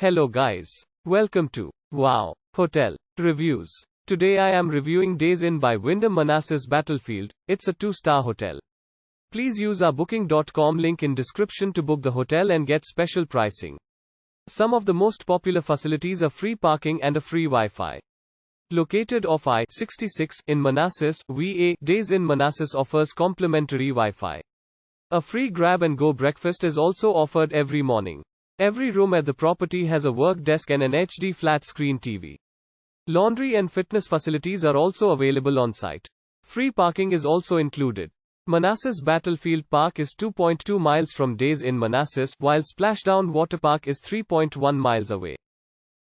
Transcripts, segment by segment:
Hello guys. Welcome to Wow Hotel Reviews. Today I am reviewing Days Inn by Wyndham Manassas Battlefield. It's a 2-star hotel. Please use our booking.com link in description to book the hotel and get special pricing. Some of the most popular facilities are free parking and a free Wi-Fi. Located off I-66 in Manassas, Days Inn Manassas offers complimentary Wi-Fi. A free grab-and-go breakfast is also offered every morning. Every room at the property has a work desk and an HD flat-screen TV. Laundry and fitness facilities are also available on site. Free parking is also included. Manassas Battlefield Park is 2.2 miles from Days Inn Manassas, while SplashDown Waterpark is 3.1 miles away.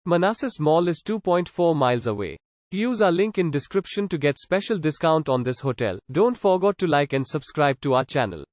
Manassas Mall is 2.4 miles away. Use our link in description to get special discount on this hotel. Don't forget to like and subscribe to our channel.